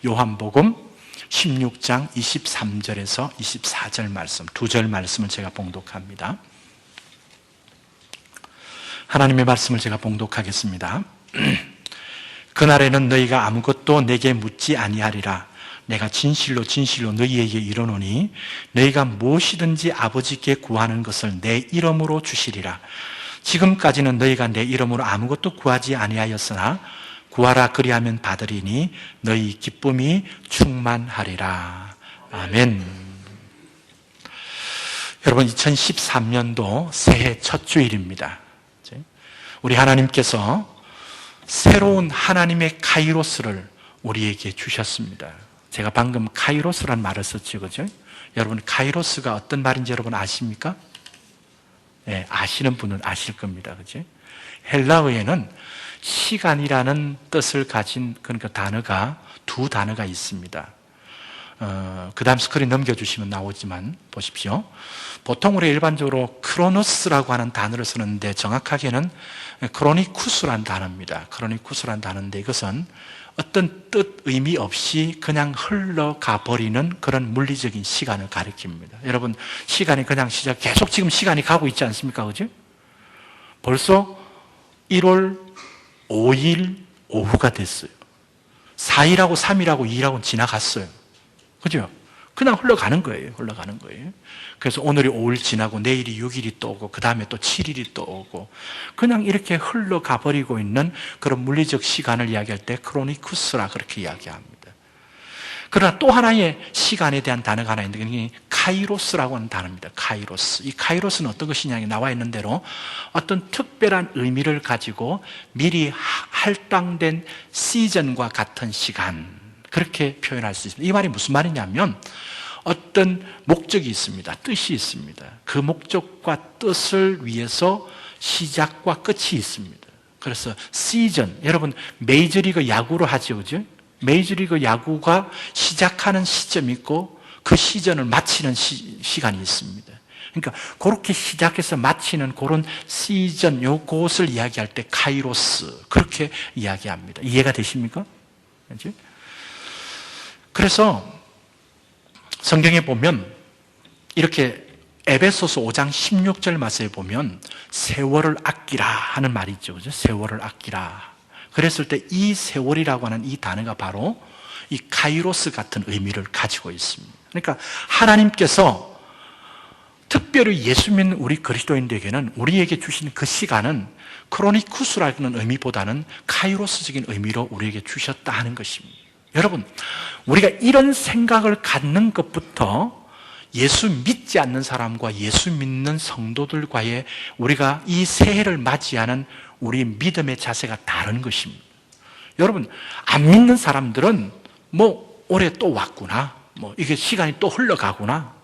요한복음 16장 23절에서 24절 말씀, 두 절 말씀을 제가 봉독합니다. 하나님의 말씀을 제가 봉독하겠습니다. 그날에는 너희가 아무것도 내게 묻지 아니하리라. 내가 진실로 진실로 너희에게 이르노니 너희가 무엇이든지 아버지께 구하는 것을 내 이름으로 주시리라. 지금까지는 너희가 내 이름으로 아무것도 구하지 아니하였으나 구하라 그리하면 받으리니 너희 기쁨이 충만하리라. 아멘. 여러분, 2013년도 새해 첫 주일입니다. 우리 하나님께서 새로운 하나님의 카이로스를 우리에게 주셨습니다. 제가 방금 카이로스란 말을 썼죠, 그죠? 여러분, 카이로스가 어떤 말인지 여러분 아십니까? 네, 아시는 분은 아실 겁니다, 그죠? 헬라어에는 시간이라는 뜻을 가진 그러니까 단어가 두 단어가 있습니다. 그 다음 스크린 넘겨주시면 나오지만 보십시오. 보통 우리 일반적으로 크로노스라고 하는 단어를 쓰는데 정확하게는 크로니쿠스란 단어입니다. 크로니쿠스란 단어인데 이것은 어떤 뜻, 의미 없이 그냥 흘러가 버리는 그런 물리적인 시간을 가리킵니다. 여러분, 시간이 그냥 계속 지금 시간이 가고 있지 않습니까? 그죠? 벌써 1월 5일 오후가 됐어요. 4일하고 3일하고 2일하고는 지나갔어요. 그죠? 그냥 흘러가는 거예요. 흘러가는 거예요. 그래서 오늘이 5일 지나고 내일이 6일이 또 오고 그 다음에 또 7일이 또 오고 그냥 이렇게 흘러가 버리고 있는 그런 물리적 시간을 이야기할 때 크로니쿠스라 그렇게 이야기합니다. 그러나 또 하나의 시간에 대한 단어가 하나 있는데 그게 카이로스라고 하는 단어입니다. 카이로스. 이 카이로스는 어떤 것이냐 나와 있는 대로 어떤 특별한 의미를 가지고 미리 할당된 시즌과 같은 시간, 그렇게 표현할 수 있습니다. 이 말이 무슨 말이냐면 어떤 목적이 있습니다. 뜻이 있습니다. 그 목적과 뜻을 위해서 시작과 끝이 있습니다. 그래서 시즌, 여러분 메이저리그 야구로 하죠, 그죠? 메이저리그 야구가 시작하는 시점이 있고 그 시즌을 마치는 시간이 있습니다. 그러니까 그렇게 시작해서 마치는 그런 시즌, 요것을 이야기할 때 카이로스, 그렇게 이야기합니다. 이해가 되십니까? 그렇지? 그래서 성경에 보면 이렇게 에베소서 5장 16절 말씀에 보면 세월을 아끼라 하는 말이 있죠. 그죠? 세월을 아끼라. 그랬을 때 이 세월이라고 하는 이 단어가 바로 이 카이로스 같은 의미를 가지고 있습니다. 그러니까 하나님께서 특별히 예수 믿는 우리 그리스도인들에게는 우리에게 주신 그 시간은 크로니쿠스라는 의미보다는 카이로스적인 의미로 우리에게 주셨다 하는 것입니다. 여러분, 우리가 이런 생각을 갖는 것부터 예수 믿지 않는 사람과 예수 믿는 성도들과의 우리가 이 새해를 맞이하는 우리 믿음의 자세가 다른 것입니다. 여러분, 안 믿는 사람들은 올해 또 왔구나, 이게 시간이 또 흘러가구나,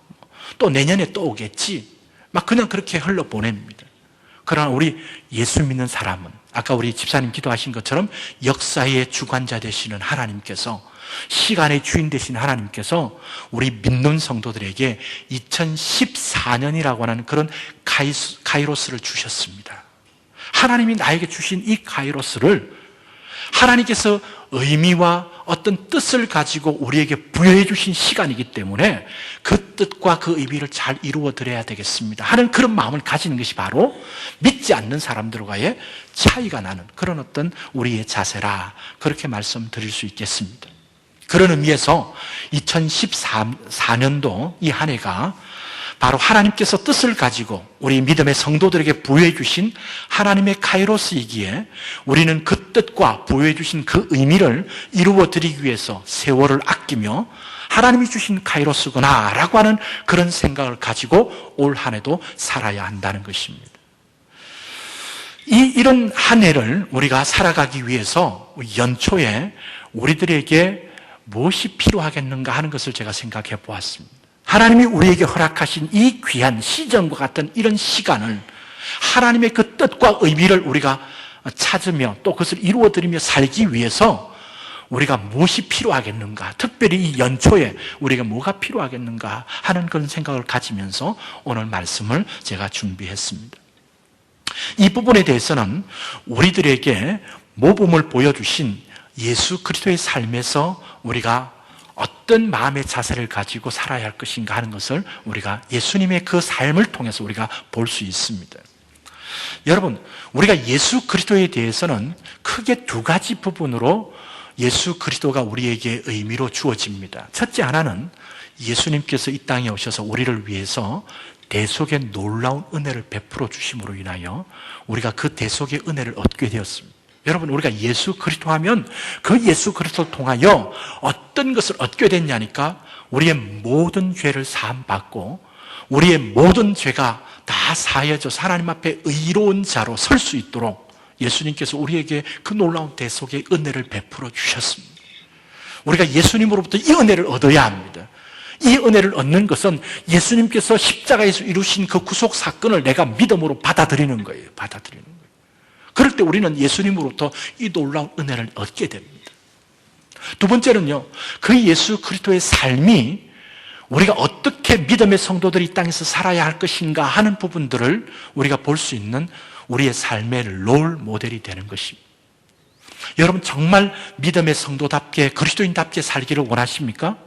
또 내년에 또 오겠지, 막 그냥 그렇게 흘러보냅니다. 그러나 우리 예수 믿는 사람은 아까 우리 집사님 기도하신 것처럼 역사의 주관자 되시는 하나님께서, 시간의 주인 되신 하나님께서 우리 믿는 성도들에게 2014년이라고 하는 그런 카이로스를 주셨습니다. 하나님이 나에게 주신 이 카이로스를 하나님께서 의미와 어떤 뜻을 가지고 우리에게 부여해 주신 시간이기 때문에 그 뜻과 그 의미를 잘 이루어 드려야 되겠습니다 하는 그런 마음을 가지는 것이 바로 믿지 않는 사람들과의 차이가 나는 그런 어떤 우리의 자세라, 그렇게 말씀드릴 수 있겠습니다. 그런 의미에서 2014년도 이 한 해가 바로 하나님께서 뜻을 가지고 우리 믿음의 성도들에게 부여해 주신 하나님의 카이로스이기에 우리는 그 뜻과 부여해 주신 그 의미를 이루어 드리기 위해서 세월을 아끼며 하나님이 주신 카이로스구나 라고 하는 그런 생각을 가지고 올 한 해도 살아야 한다는 것입니다. 이런 한 해를 우리가 살아가기 위해서 연초에 우리들에게 무엇이 필요하겠는가 하는 것을 제가 생각해 보았습니다. 하나님이 우리에게 허락하신 이 귀한 시즌과 같은 이런 시간을 하나님의 그 뜻과 의미를 우리가 찾으며 또 그것을 이루어드리며 살기 위해서 우리가 무엇이 필요하겠는가, 특별히 이 연초에 우리가 뭐가 필요하겠는가 하는 그런 생각을 가지면서 오늘 말씀을 제가 준비했습니다. 이 부분에 대해서는 우리들에게 모범을 보여주신 예수 그리스도의 삶에서 우리가 어떤 마음의 자세를 가지고 살아야 할 것인가 하는 것을 우리가 예수님의 그 삶을 통해서 우리가 볼 수 있습니다. 여러분, 우리가 예수 그리스도에 대해서는 크게 두 가지 부분으로 예수 그리스도가 우리에게 의미로 주어집니다. 첫째 하나는 예수님께서 이 땅에 오셔서 우리를 위해서 대속의 놀라운 은혜를 베풀어 주심으로 인하여 우리가 그 대속의 은혜를 얻게 되었습니다. 여러분, 우리가 예수 그리스도 하면 그 예수 그리스도를 통하여 어떤 것을 얻게 됐냐니까 우리의 모든 죄를 사함받고 우리의 모든 죄가 다 사해져서 하나님 앞에 의로운 자로 설 수 있도록 예수님께서 우리에게 그 놀라운 대속의 은혜를 베풀어 주셨습니다. 우리가 예수님으로부터 이 은혜를 얻어야 합니다. 이 은혜를 얻는 것은 예수님께서 십자가에서 이루신 그 구속 사건을 내가 믿음으로 받아들이는 거예요. 받아들이는 거예요. 그럴 때 우리는 예수님으로부터 이 놀라운 은혜를 얻게 됩니다. 두 번째는요, 그 예수 그리스도의 삶이 우리가 어떻게 믿음의 성도들이 이 땅에서 살아야 할 것인가 하는 부분들을 우리가 볼 수 있는 우리의 삶의 롤 모델이 되는 것입니다. 여러분, 정말 믿음의 성도답게 그리스도인답게 살기를 원하십니까?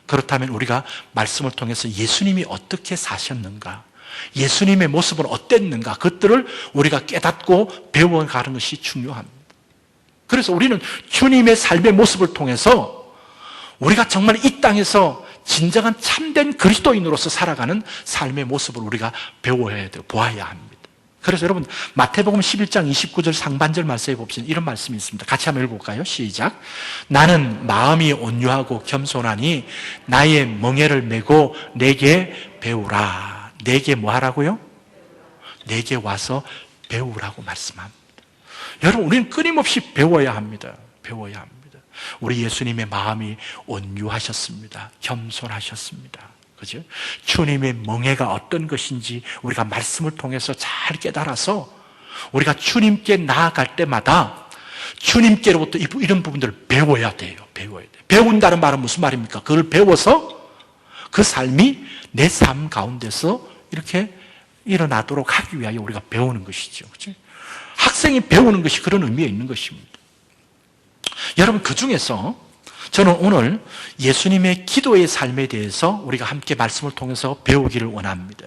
그렇다면 우리가 말씀을 통해서 예수님이 어떻게 사셨는가, 예수님의 모습은 어땠는가, 그것들을 우리가 깨닫고 배워가는 것이 중요합니다. 그래서 우리는 주님의 삶의 모습을 통해서 우리가 정말 이 땅에서 진정한 참된 그리스도인으로서 살아가는 삶의 모습을 우리가 배워야 돼요. 보아야 합니다. 그래서 여러분, 마태복음 11장 29절 상반절 말씀에 보시면 이런 말씀이 있습니다. 같이 한번 읽어볼까요? 시작. 나는 마음이 온유하고 겸손하니 나의 멍에를 메고 내게 배우라. 내게 뭐 하라고요? 내게 와서 배우라고 말씀합니다. 여러분, 우리는 끊임없이 배워야 합니다. 배워야 합니다. 우리 예수님의 마음이 온유하셨습니다. 겸손하셨습니다. 그죠? 주님의 멍에가 어떤 것인지 우리가 말씀을 통해서 잘 깨달아서 우리가 주님께 나아갈 때마다 주님께로부터 이런 부분들을 배워야 돼요. 배워야 돼요. 배운다는 말은 무슨 말입니까? 그걸 배워서 그 삶이 내 삶 가운데서 이렇게 일어나도록 하기 위하여 우리가 배우는 것이죠. 그죠? 학생이 배우는 것이 그런 의미가 있는 것입니다. 여러분, 그 중에서 저는 오늘 예수님의 기도의 삶에 대해서 우리가 함께 말씀을 통해서 배우기를 원합니다.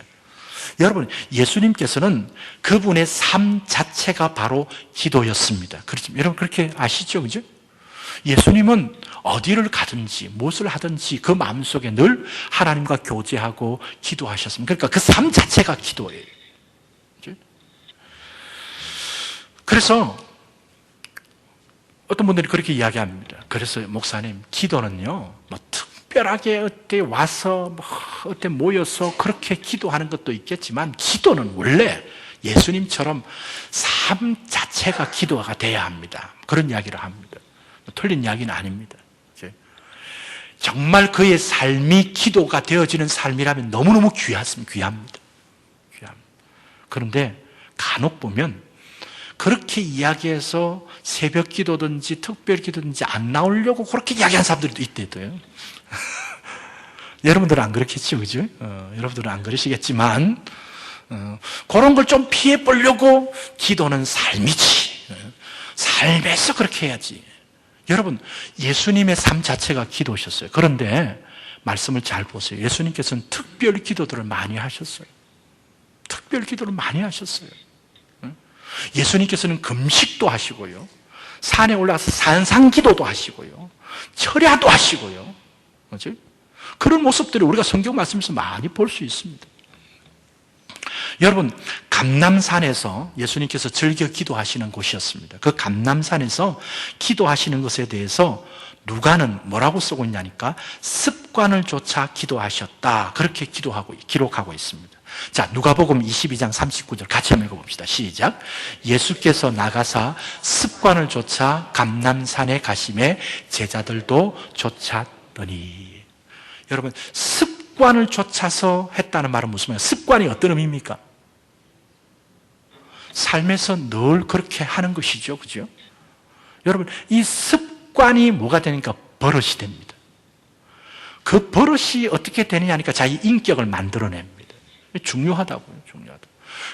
여러분, 예수님께서는 그분의 삶 자체가 바로 기도였습니다. 그렇죠? 여러분, 그렇게 아시죠? 그죠? 예수님은 어디를 가든지 무엇을 하든지 그 마음속에 늘 하나님과 교제하고 기도하셨습니다. 그러니까 그 삶 자체가 기도예요. 그죠? 그래서 어떤 분들이 그렇게 이야기합니다. 그래서 목사님, 기도는요, 뭐 특별하게 어때 와서 어때 모여서 그렇게 기도하는 것도 있겠지만 기도는 원래 예수님처럼 삶 자체가 기도가 돼야 합니다. 그런 이야기를 합니다. 틀린 이야기는 아닙니다. 정말 그의 삶이 기도가 되어지는 삶이라면 너무너무 귀합니다. 그런데 간혹 보면 그렇게 이야기해서 새벽 기도든지 특별 기도든지 안 나오려고 그렇게 이야기하는 사람들도 있대요. 여러분들은 안 그렇겠죠, 그죠? 여러분들은 안 그러시겠지만, 그런 걸 좀 피해 보려고 기도는 삶이지. 삶에서 그렇게 해야지. 여러분, 예수님의 삶 자체가 기도셨어요. 그런데 말씀을 잘 보세요. 예수님께서는 특별 기도들을 많이 하셨어요. 특별 기도를 많이 하셨어요. 예수님께서는 금식도 하시고요, 산에 올라가서 산상기도도 하시고요, 철야도 하시고요. 그렇죠? 그런 모습들을 우리가 성경 말씀에서 많이 볼 수 있습니다. 여러분, 감람산에서 예수님께서 즐겨 기도하시는 곳이었습니다. 그 감람산에서 기도하시는 것에 대해서 누가는 뭐라고 쓰고 있냐니까 습관을 좇아 기도하셨다, 그렇게 기록하고 있습니다. 자, 누가복음 22장 39절 같이 한번 읽어봅시다. 시작. 예수께서 나가사 습관을 좇아 감람산에 가심에 제자들도 좇았더니. 여러분, 습관을 좇아서 했다는 말은 무슨 말이에요? 습관이 어떤 의미입니까? 삶에서 늘 그렇게 하는 것이죠. 그죠? 여러분, 이 습관이 뭐가 되니까 버릇이 됩니다. 그 버릇이 어떻게 되느냐 하니까 자기 인격을 만들어냅니다. 중요하다고요. 중요하다.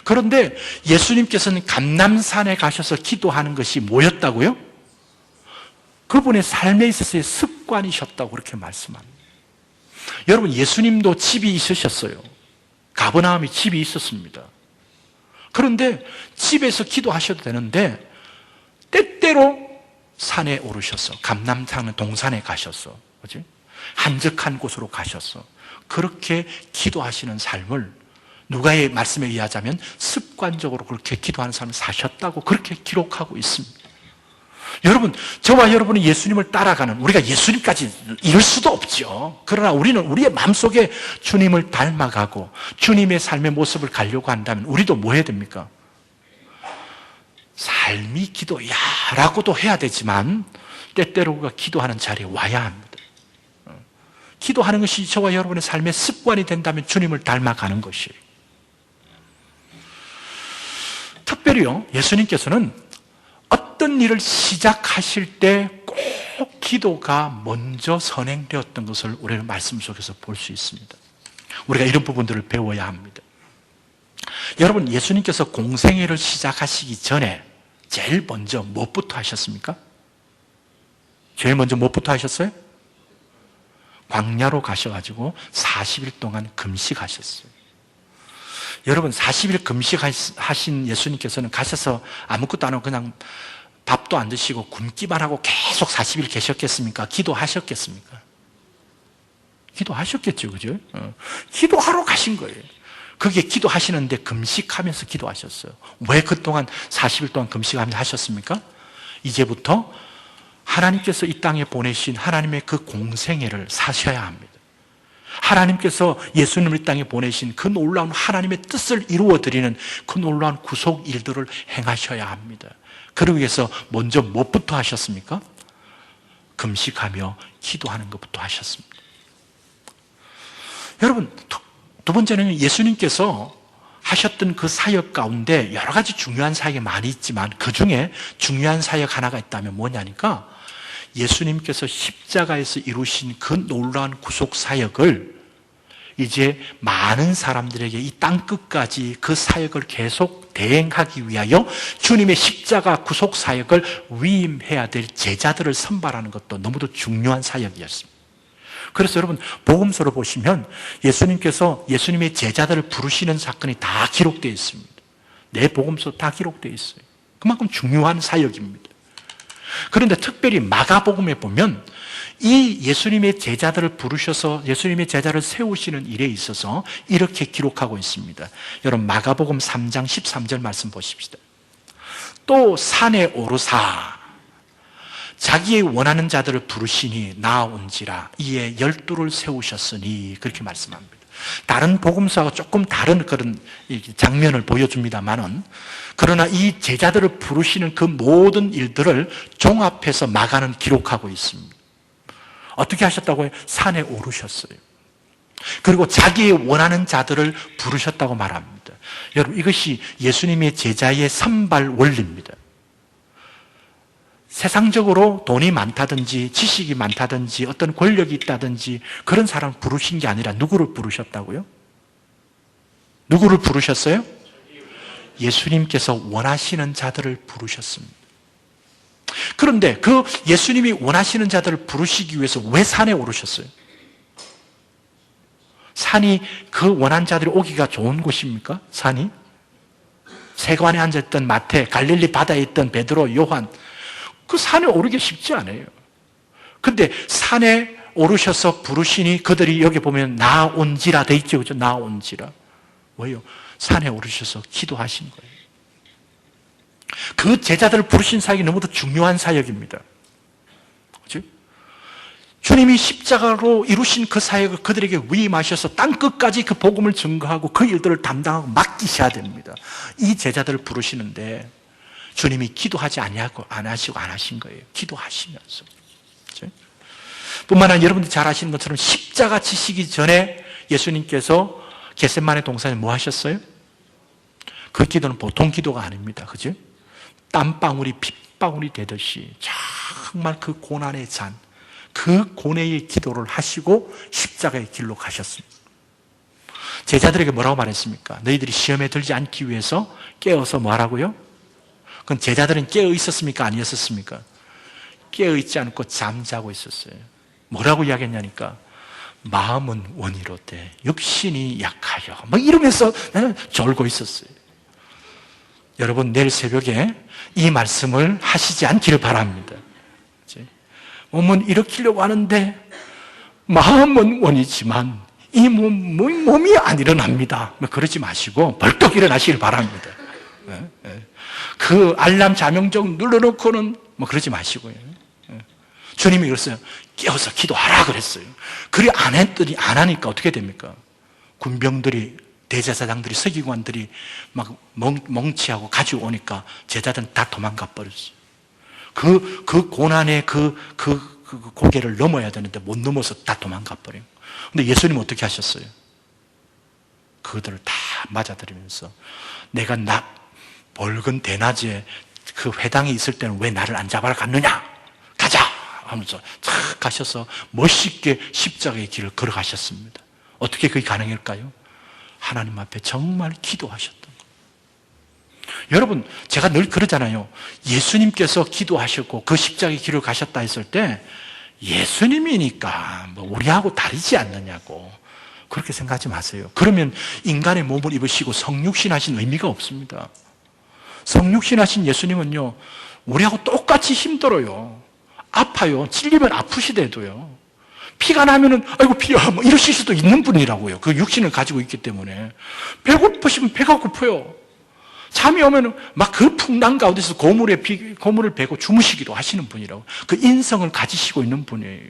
그런데 예수님께서는 감람산에 가셔서 기도하는 것이 뭐였다고요? 그분의 삶에 있어서의 습관이셨다고 그렇게 말씀합니다. 여러분, 예수님도 집이 있으셨어요. 가버나움이 집이 있었습니다. 그런데 집에서 기도하셔도 되는데 때때로 산에 오르셔서, 감람산은 동산에 가셔서, 그렇지? 한적한 곳으로 가셔서 그렇게 기도하시는 삶을, 누가의 말씀에 의하자면 습관적으로 그렇게 기도하는 삶을 사셨다고 그렇게 기록하고 있습니다. 여러분, 저와 여러분은 예수님을 따라가는, 우리가 예수님까지 이룰 수도 없죠. 그러나 우리는 우리의 마음속에 주님을 닮아가고 주님의 삶의 모습을 가려고 한다면 우리도 뭐 해야 됩니까? 삶이 기도야 라고도 해야 되지만 때때로 우리가 기도하는 자리에 와야 합니다. 기도하는 것이 저와 여러분의 삶의 습관이 된다면 주님을 닮아가는 것이에요. 특별히요, 예수님께서는 어떤 일을 시작하실 때 꼭 기도가 먼저 선행되었던 것을 우리는 말씀 속에서 볼 수 있습니다. 우리가 이런 부분들을 배워야 합니다. 여러분, 예수님께서 공생애를 시작하시기 전에 제일 먼저 무엇부터 하셨습니까? 제일 먼저 무엇부터 하셨어요? 광야로 가셔가지고 40일 동안 금식하셨어요. 여러분, 40일 금식하신 예수님께서는 가셔서 아무것도 안 하고 그냥 밥도 안 드시고 굶기만 하고 계속 40일 계셨겠습니까? 기도하셨겠습니까? 기도하셨겠죠, 그죠? 기도하러 가신 거예요. 그게 기도하시는데 금식하면서 기도하셨어요. 왜 그동안 40일 동안 금식하면서 하셨습니까? 이제부터 하나님께서 이 땅에 보내신 하나님의 그 공생애를 사셔야 합니다. 하나님께서 예수님을 이 땅에 보내신 그 놀라운 하나님의 뜻을 이루어드리는 그 놀라운 구속 일들을 행하셔야 합니다. 그러기 위해서 먼저 무엇부터 하셨습니까? 금식하며 기도하는 것부터 하셨습니다. 여러분, 두 번째는 예수님께서 하셨던 그 사역 가운데 여러 가지 중요한 사역이 많이 있지만 그 중에 중요한 사역 하나가 있다면 뭐냐니까, 예수님께서 십자가에서 이루신 그 놀라운 구속 사역을 이제 많은 사람들에게 이 땅 끝까지 그 사역을 계속 대행하기 위하여 주님의 십자가 구속 사역을 위임해야 될 제자들을 선발하는 것도 너무도 중요한 사역이었습니다. 그래서 여러분, 복음서를 보시면 예수님께서 예수님의 제자들을 부르시는 사건이 다 기록되어 있습니다. 내 복음서 다 기록되어 있어요. 그만큼 중요한 사역입니다. 그런데 특별히 마가복음에 보면 이 예수님의 제자들을 부르셔서 예수님의 제자를 세우시는 일에 있어서 이렇게 기록하고 있습니다. 여러분, 마가복음 3장 13절 말씀 보십시다. 또 산에 오르사 자기의 원하는 자들을 부르시니 나아온지라 이에 12를 세우셨으니, 그렇게 말씀합니다. 다른 복음서와 조금 다른 그런 장면을 보여줍니다만은, 그러나 이 제자들을 부르시는 그 모든 일들을 종합해서 마가는 기록하고 있습니다. 어떻게 하셨다고요? 산에 오르셨어요. 그리고 자기의 원하는 자들을 부르셨다고 말합니다. 여러분, 이것이 예수님의 제자의 선발 원리입니다. 세상적으로 돈이 많다든지 지식이 많다든지 어떤 권력이 있다든지 그런 사람을 부르신 게 아니라 누구를 부르셨다고요? 누구를 부르셨어요? 예수님께서 원하시는 자들을 부르셨습니다. 그런데 그 예수님이 원하시는 자들을 부르시기 위해서 왜 산에 오르셨어요? 산이 그 원하는 자들이 오기가 좋은 곳입니까? 산이? 세관에 앉아있던 마태, 갈릴리 바다에 있던 베드로, 요한, 그 산에 오르기 쉽지 않아요. 근데 산에 오르셔서 부르시니 그들이 여기 보면 나온지라 돼 있죠. 그죠? 나온지라. 왜요? 산에 오르셔서 기도하신 거예요. 그 제자들을 부르신 사역이 너무도 중요한 사역입니다. 그죠? 주님이 십자가로 이루신 그 사역을 그들에게 위임하셔서 땅끝까지 그 복음을 증거하고 그 일들을 담당하고 맡기셔야 됩니다. 이 제자들을 부르시는데 주님이 기도하지 아니하고 안 하신 거예요. 기도하시면서. 그렇죠? 뿐만 아니라 여러분들이 잘 아시는 것처럼 십자가 지시기 전에 예수님께서 겟세마네 동산에 뭐 하셨어요? 그 기도는 보통 기도가 아닙니다. 그죠? 땀방울이 핏방울이 되듯이 정말 그 고난의 잔, 그 고뇌의 기도를 하시고 십자가의 길로 가셨습니다. 제자들에게 뭐라고 말했습니까? 너희들이 시험에 들지 않기 위해서 깨어서 뭐 하라고요? 그럼 제자들은 깨어 있었습니까? 아니었습니까? 깨어있지 않고 잠자고 있었어요. 뭐라고 이야기했냐니까 마음은 원이로되 육신이 약하여 뭐 이러면서 나는 졸고 있었어요. 여러분 내일 새벽에 이 말씀을 하시지 않기를 바랍니다. 몸은 일으키려고 하는데 마음은 원이지만 이 몸이 안 일어납니다. 그러지 마시고 벌떡 일어나시길 바랍니다. 그 알람 자명종 눌러놓고는 뭐 그러지 마시고요. 주님이 그랬어요. 깨어서 기도하라 그랬어요. 그리 안 했더니 안 하니까 어떻게 됩니까? 군병들이 대제사장들이 서기관들이 막 멍치하고 가지고 오니까 제자들은 다 도망가 버렸어요. 그 고난의 그 고개를 넘어야 되는데 못 넘어서 다 도망가 버려요. 근데 예수님은 어떻게 하셨어요? 그들을 다 맞아들이면서 내가 벌건 대낮에 그 회당에 있을 때는 왜 나를 안 잡아라 갔느냐? 가자! 하면서 탁 가셔서 멋있게 십자가의 길을 걸어가셨습니다. 어떻게 그게 가능할까요? 하나님 앞에 정말 기도하셨던 거예요. 여러분, 제가 늘 그러잖아요. 예수님께서 기도하셨고 그 십자가의 길을 가셨다 했을 때 예수님이니까 뭐 우리하고 다르지 않느냐고 그렇게 생각하지 마세요. 그러면 인간의 몸을 입으시고 성육신 하신 의미가 없습니다. 성육신 하신 예수님은요, 우리하고 똑같이 힘들어요. 아파요. 찔리면 아프시대도요. 피가 나면은, 아이고, 피야, 뭐 이러실 수도 있는 분이라고요. 그 육신을 가지고 있기 때문에. 배고프시면 배가 고파요. 잠이 오면은 막 그 풍랑 가운데서 고물을 베고 주무시기도 하시는 분이라고. 그 인성을 가지시고 있는 분이에요.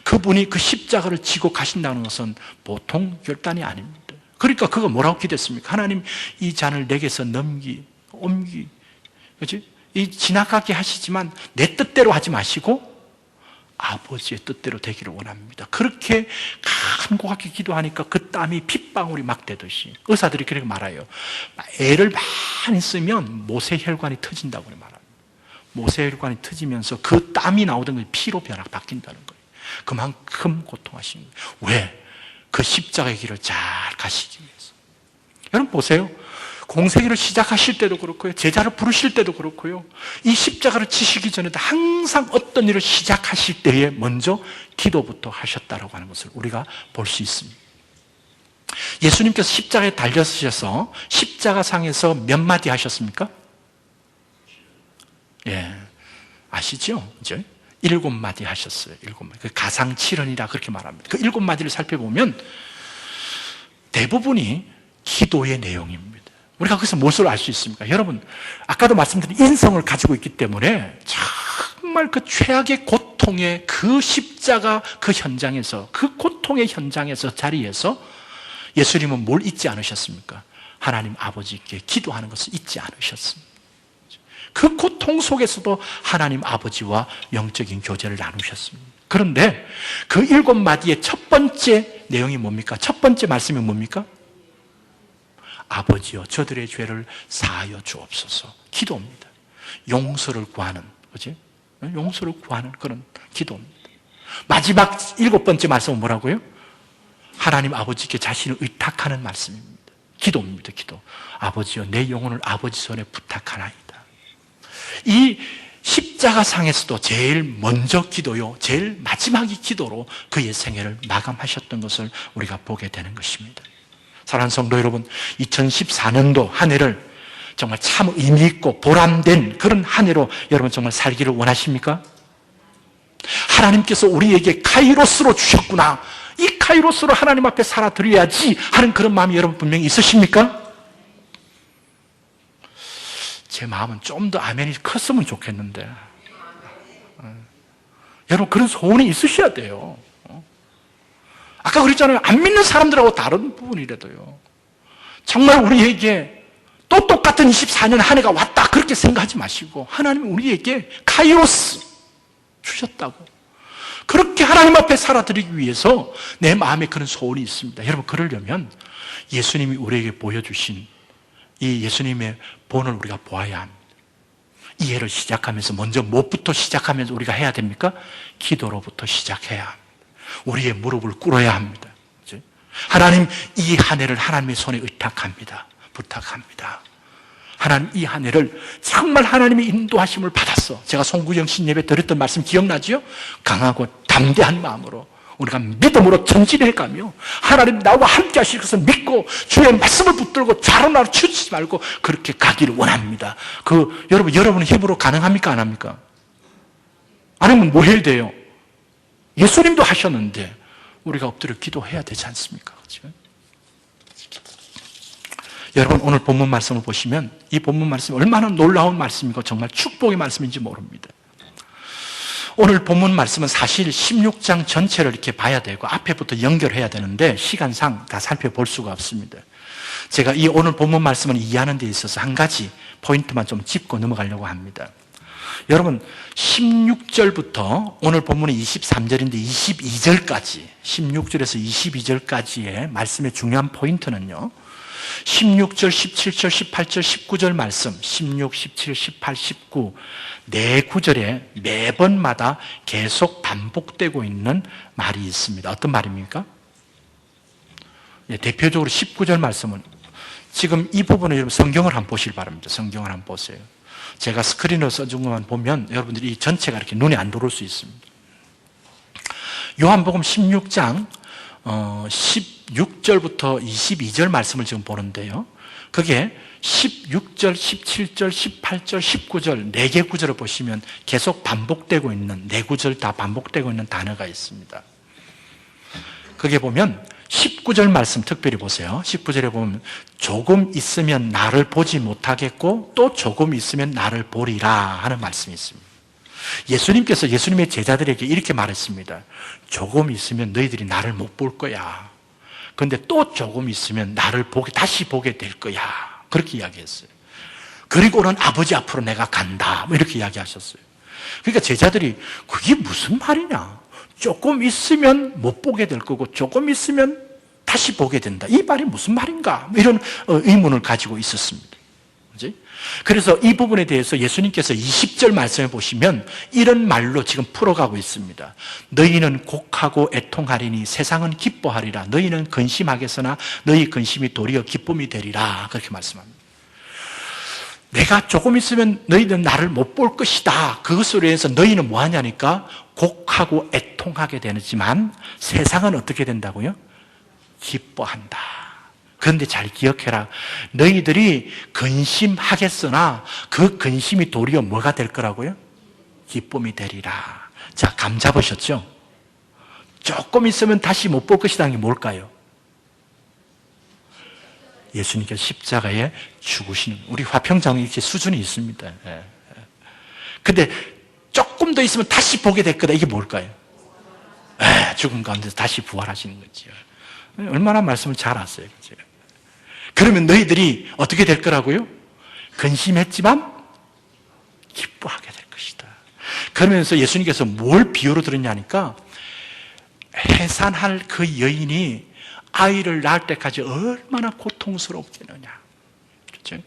그분이 그 십자가를 지고 가신다는 것은 보통 결단이 아닙니다. 그러니까 그가 뭐라고 기도했습니까? 하나님, 이 잔을 내게서 그렇지? 이 지나가게 하시지만 내 뜻대로 하지 마시고 아버지의 뜻대로 되기를 원합니다. 그렇게 간곡하게 기도하니까 그 땀이 핏방울이 막 되듯이 의사들이 그렇게 말해요. 애를 많이 쓰면 모세혈관이 터진다고 말합니다. 모세혈관이 터지면서 그 땀이 나오던 게 피로 바뀐다는 거예요. 그만큼 고통하신 거예요. 왜? 그 십자가의 길을 잘 가시기 위해서. 여러분 보세요. 공생애를 시작하실 때도 그렇고요. 제자를 부르실 때도 그렇고요. 이 십자가를 지시기 전에도 항상 어떤 일을 시작하실 때에 먼저 기도부터 하셨다라고 하는 것을 우리가 볼 수 있습니다. 예수님께서 십자가에 달려서셔서 십자가상에서 몇 마디 하셨습니까? 예, 아시죠? 그죠? 7마디 하셨어요. 7마디. 그 가상칠언이라 그렇게 말합니다. 그 7마디를 살펴보면 대부분이 기도의 내용입니다. 우리가 거기서 무엇을 알 수 있습니까? 여러분, 아까도 말씀드린 인성을 가지고 있기 때문에 정말 그 최악의 고통의 그 십자가 그 현장에서, 그 고통의 현장에서, 자리에서 예수님은 뭘 잊지 않으셨습니까? 하나님 아버지께 기도하는 것을 잊지 않으셨습니다. 그 고통 속에서도 하나님 아버지와 영적인 교제를 나누셨습니다. 그런데 그 7마디의 첫 번째 내용이 뭡니까? 첫 번째 말씀이 뭡니까? 아버지여 저들의 죄를 사하여 주옵소서. 기도입니다. 용서를 구하는, 그렇지? 용서를 구하는 그런 기도입니다. 마지막 7번째 말씀은 뭐라고요? 하나님 아버지께 자신을 의탁하는 말씀입니다. 기도입니다. 기도. 아버지여 내 영혼을 아버지 손에 부탁하나이다. 이 십자가상에서도 제일 먼저 기도요, 제일 마지막이 기도로 그의 생애를 마감하셨던 것을 우리가 보게 되는 것입니다. 사랑하는 성도 여러분, 2014년도 한 해를 정말 참 의미 있고 보람된 그런 한 해로 여러분 정말 살기를 원하십니까? 하나님께서 우리에게 카이로스로 주셨구나, 이 카이로스로 하나님 앞에 살아드려야지 하는 그런 마음이 여러분 분명히 있으십니까? 제 마음은 좀 더 아멘이 컸으면 좋겠는데, 여러분 그런 소원이 있으셔야 돼요. 아까 그랬잖아요. 안 믿는 사람들하고 다른 부분이라도요. 정말 우리에게 또 똑같은 24년 한 해가 왔다 그렇게 생각하지 마시고 하나님은 우리에게 카이로스 주셨다고. 그렇게 하나님 앞에 살아드리기 위해서 내 마음에 그런 소원이 있습니다. 여러분 그러려면 예수님이 우리에게 보여주신 이 예수님의 본을 우리가 보아야 합니다. 이 해를 시작하면서 먼저 무엇부터 시작하면서 우리가 해야 됩니까? 기도로부터 시작해야 합니다. 우리의 무릎을 꿇어야 합니다. 하나님, 이 한 해를 하나님의 손에 의탁합니다. 부탁합니다. 하나님 이 한 해를 정말 하나님의 인도하심을 받았어. 제가 송구정 신예배 드렸던 말씀 기억나죠? 강하고 담대한 마음으로 우리가 믿음으로 전진해가며 하나님 나와 함께 하실 것을 믿고 주의 말씀을 붙들고 자로나로 치우치지 말고 그렇게 가기를 원합니다. 여러분의 힘으로 가능합니까? 안 합니까? 안 하면 뭐 해야 돼요? 예수님도 하셨는데 우리가 엎드려 기도해야 되지 않습니까? 그렇죠? 여러분 오늘 본문 말씀을 보시면 이 본문 말씀이 얼마나 놀라운 말씀이고 정말 축복의 말씀인지 모릅니다. 오늘 본문 말씀은 사실 16장 전체를 이렇게 봐야 되고 앞에부터 연결해야 되는데 시간상 다 살펴볼 수가 없습니다. 제가 이 오늘 본문 말씀을 이해하는 데 있어서 한 가지 포인트만 좀 짚고 넘어가려고 합니다. 여러분 16절부터 오늘 본문이 23절인데 22절까지 16절에서 22절까지의 말씀의 중요한 포인트는요 16절, 17절, 18절, 19절 말씀 16, 17, 18, 19 네 구절에 매번마다 계속 반복되고 있는 말이 있습니다. 어떤 말입니까? 대표적으로 19절 말씀은 지금 이 부분을 여러분 성경을 한번 보시기 바랍니다. 성경을 한번 보세요. 제가 스크린으로 써준 것만 보면 여러분들이 이 전체가 이렇게 눈에 안 들어올 수 있습니다. 요한복음 16장 16절부터 22절 말씀을 지금 보는데요. 그게 16절, 17절, 18절, 19절 4개 구절을 보시면 계속 반복되고 있는 4구절 다 반복되고 있는 단어가 있습니다. 그게 보면 19절 말씀 특별히 보세요. 19절에 보면 조금 있으면 나를 보지 못하겠고 또 조금 있으면 나를 보리라 하는 말씀이 있습니다. 예수님께서 예수님의 제자들에게 이렇게 말했습니다. 조금 있으면 너희들이 나를 못 볼 거야. 그런데 또 조금 있으면 나를 다시 보게 될 거야. 그렇게 이야기했어요. 그리고는 아버지 앞으로 내가 간다. 이렇게 이야기하셨어요. 그러니까 제자들이 그게 무슨 말이냐? 조금 있으면 못 보게 될 거고 조금 있으면 다시 보게 된다. 이 말이 무슨 말인가? 이런 의문을 가지고 있었습니다. 그렇지? 그래서 이 부분에 대해서 예수님께서 20절 말씀해 보시면 이런 말로 지금 풀어가고 있습니다. 너희는 곡하고 애통하리니 세상은 기뻐하리라. 너희는 근심하겠으나 너희 근심이 도리어 기쁨이 되리라. 그렇게 말씀합니다. 내가 조금 있으면 너희는 나를 못 볼 것이다. 그것으로 해서 너희는 뭐 하냐니까 곡하고 애통하게 되지만 세상은 어떻게 된다고요? 기뻐한다. 그런데 잘 기억해라. 너희들이 근심하겠으나 그 근심이 도리어 뭐가 될 거라고요? 기쁨이 되리라. 자, 감 잡으셨죠? 조금 있으면 다시 못 볼 것이라는 게 뭘까요? 예수님께서 십자가에 죽으시는, 우리 화평장에 이렇게 수준이 있습니다. 근데 조금 더 있으면 다시 보게 될 거다. 이게 뭘까요? 죽음 가운데서 다시 부활하시는 거죠. 얼마나 말씀을 잘 아세요. 그렇죠? 그러면 너희들이 어떻게 될 거라고요? 근심했지만 기뻐하게 될 것이다. 그러면서 예수님께서 뭘 비유로 들었냐니까 해산할 그 여인이 아이를 낳을 때까지 얼마나 고통스럽겠느냐. 그렇죠?